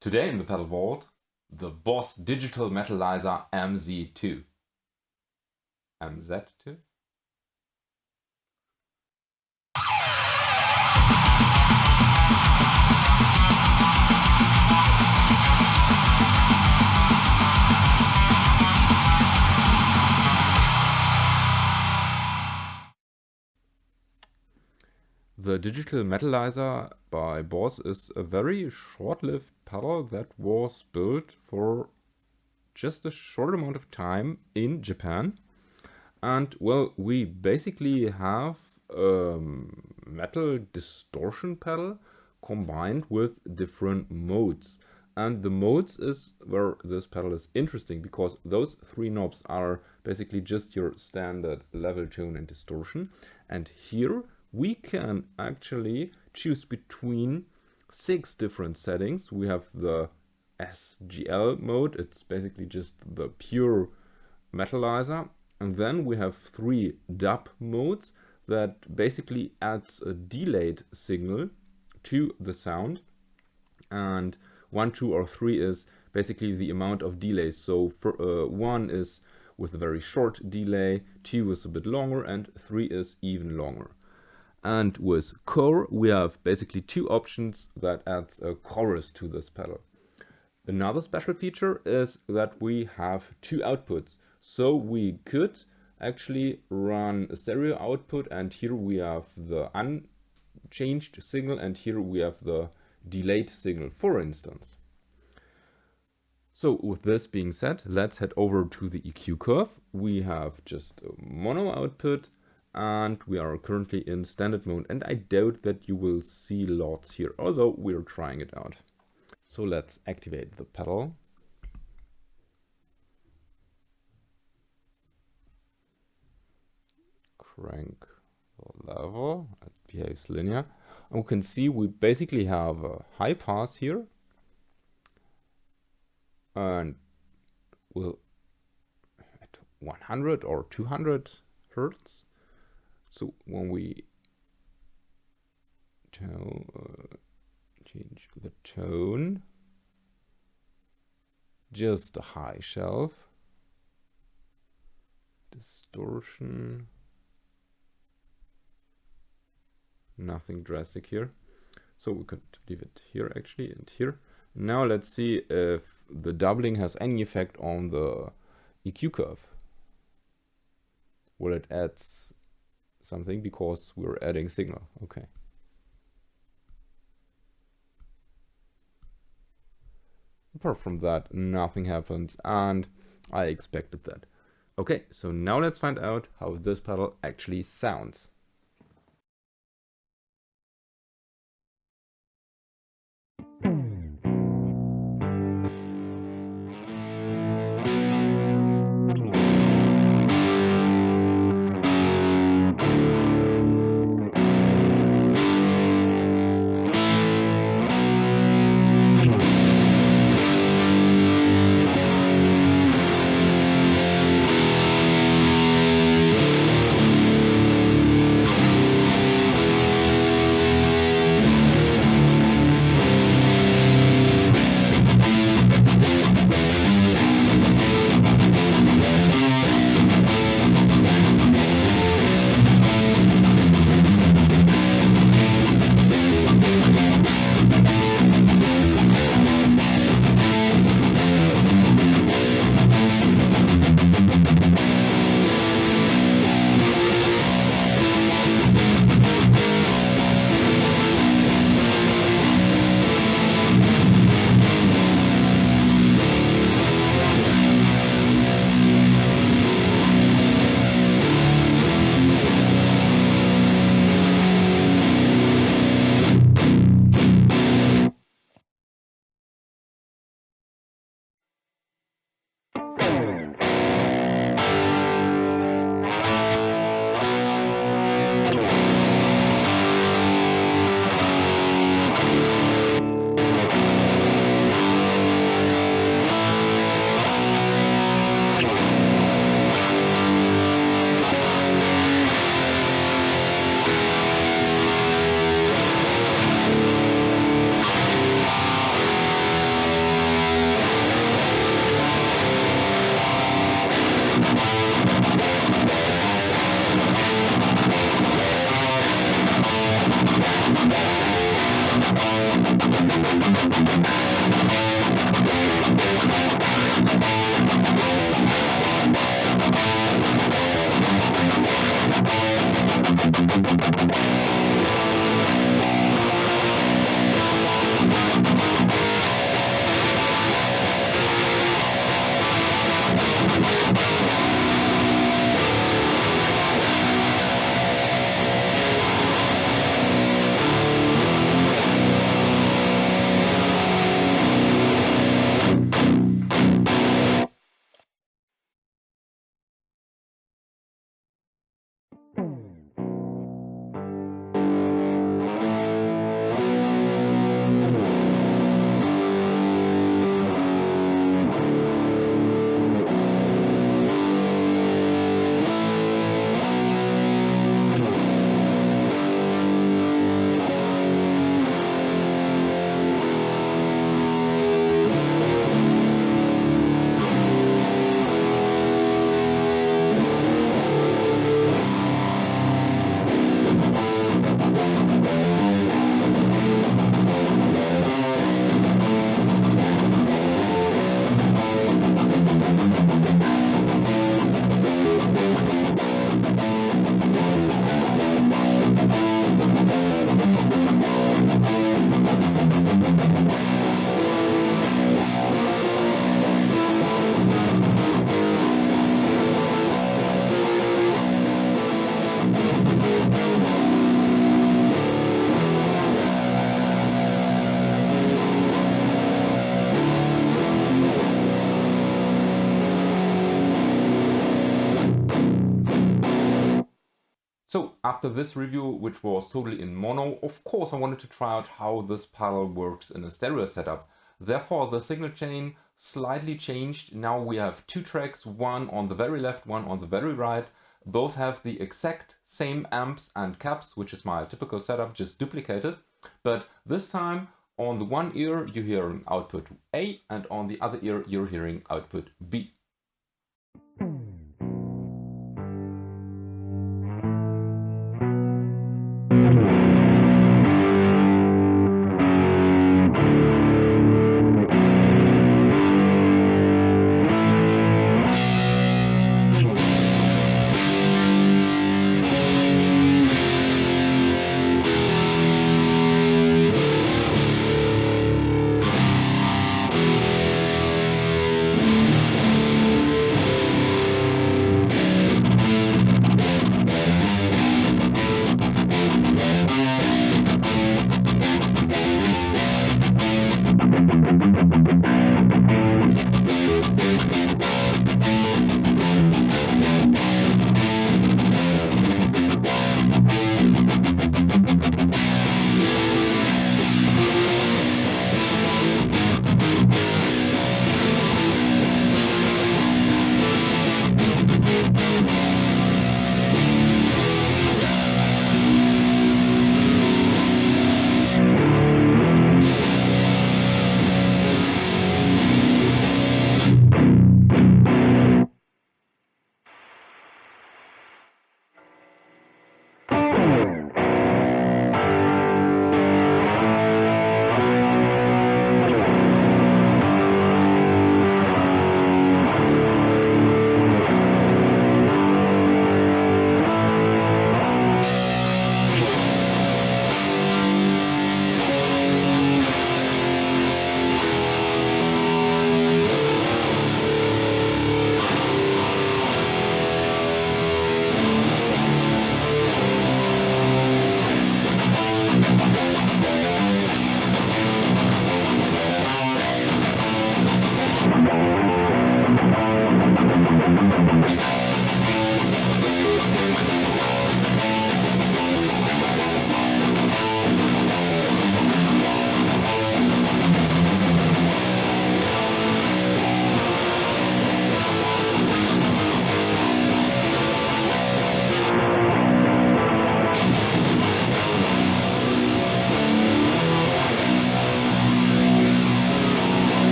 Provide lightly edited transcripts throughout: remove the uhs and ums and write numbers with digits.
Today in the pedal vault, the Boss Digital Metalizer MZ-2. MZ-2? The Digital Metalizer by Boss is a very short-lived pedal that was built for just a short amount of time in Japan. And well, we basically have a metal distortion pedal combined with different modes. And the modes is where this pedal is interesting, because those three knobs are basically just your standard level, tone and distortion. And here we can actually choose between 6 different settings. We have the SGL mode, it's basically just the pure metalizer. And then we have 3 dub modes that basically adds a delayed signal to the sound. And 1, 2 or 3 is basically the amount of delays. So for, 1 is with a very short delay, 2 is a bit longer, and 3 is even longer. And with core, we have basically 2 options that adds a chorus to this pedal. Another special feature is that we have 2 outputs. So we could actually run a stereo output, and here we have the unchanged signal, and here we have the delayed signal, for instance. So with this being said, let's head over to the EQ curve. We have just a mono output, and we are currently in standard mode, and I doubt that you will see lots here, although we're trying it out. So let's activate the pedal. Crank the level, it behaves linear. And we can see we basically have a high pass here, and we'll at 100 or 200 hertz. So when we change the tone, just a high shelf, distortion, nothing drastic here. So we could leave it here actually, and here. Now let's see if the doubling has any effect on the EQ curve. Well, it adds something because we're adding signal. Okay. Apart from that, nothing happens, and I expected that. Okay, so now let's find out how this pedal actually sounds. So after this review, which was totally in mono, of course I wanted to try out how this pedal works in a stereo setup. Therefore the signal chain slightly changed. Now we have two tracks, one on the very left, one on the very right. Both have the exact same amps and caps, which is my typical setup, just duplicated. But this time on the one ear you hear an output A, and on the other ear you're hearing output B.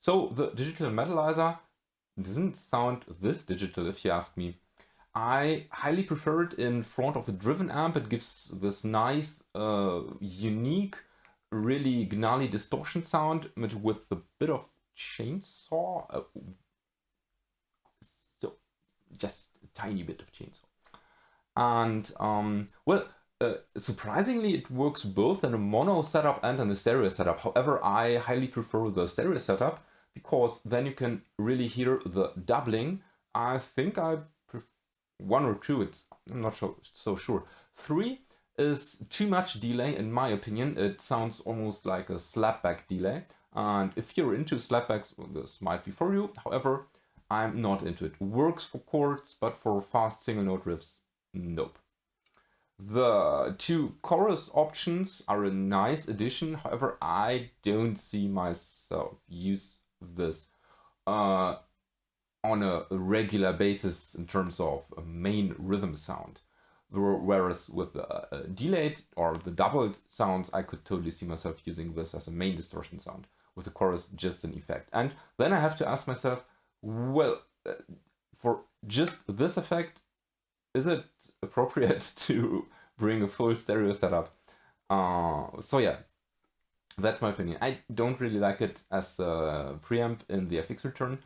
So the digital Metalizer doesn't sound this digital, if you ask me. I highly prefer it in front of a driven amp. It gives this nice, unique, really gnarly distortion sound with a bit of chainsaw. So just a tiny bit of chainsaw. And well, surprisingly, it works both in a mono setup and in a stereo setup. However, I highly prefer the stereo setup because then you can really hear the doubling. I think I prefer 1 or 2. I'm not so sure. 3 is too much delay in my opinion. It sounds almost like a slapback delay. And if you're into slapbacks, well, this might be for you. However, I'm not into it. Works for chords, but for fast single note riffs, nope. The 2 chorus options are a nice addition. However, I don't see myself use this on a regular basis in terms of a main rhythm sound. Whereas with the delayed or the doubled sounds, I could totally see myself using this as a main distortion sound, with the chorus just an effect. And then I have to ask myself, well, for just this effect, is it appropriate to bring a full stereo setup? So yeah, that's my opinion. I don't really like it as a preamp in the FX return.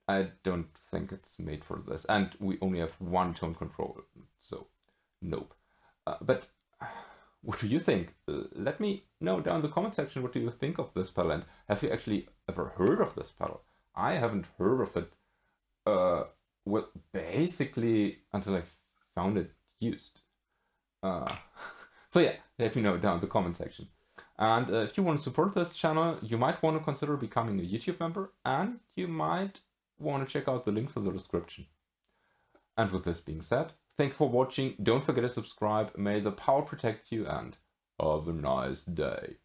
I don't think it's made for this. And we only have 1 tone control, so nope. But what do you think? Let me know down in the comment section, what do you think of this pedal? And have you actually ever heard of this pedal? I haven't heard of it, well, basically until I found it used. So yeah, let me know down in the comment section. And if you want to support this channel, you might want to consider becoming a YouTube member, and you might want to check out the links in the description. And with this being said, thank you for watching. Don't forget to subscribe. May the power protect you, and have a nice day.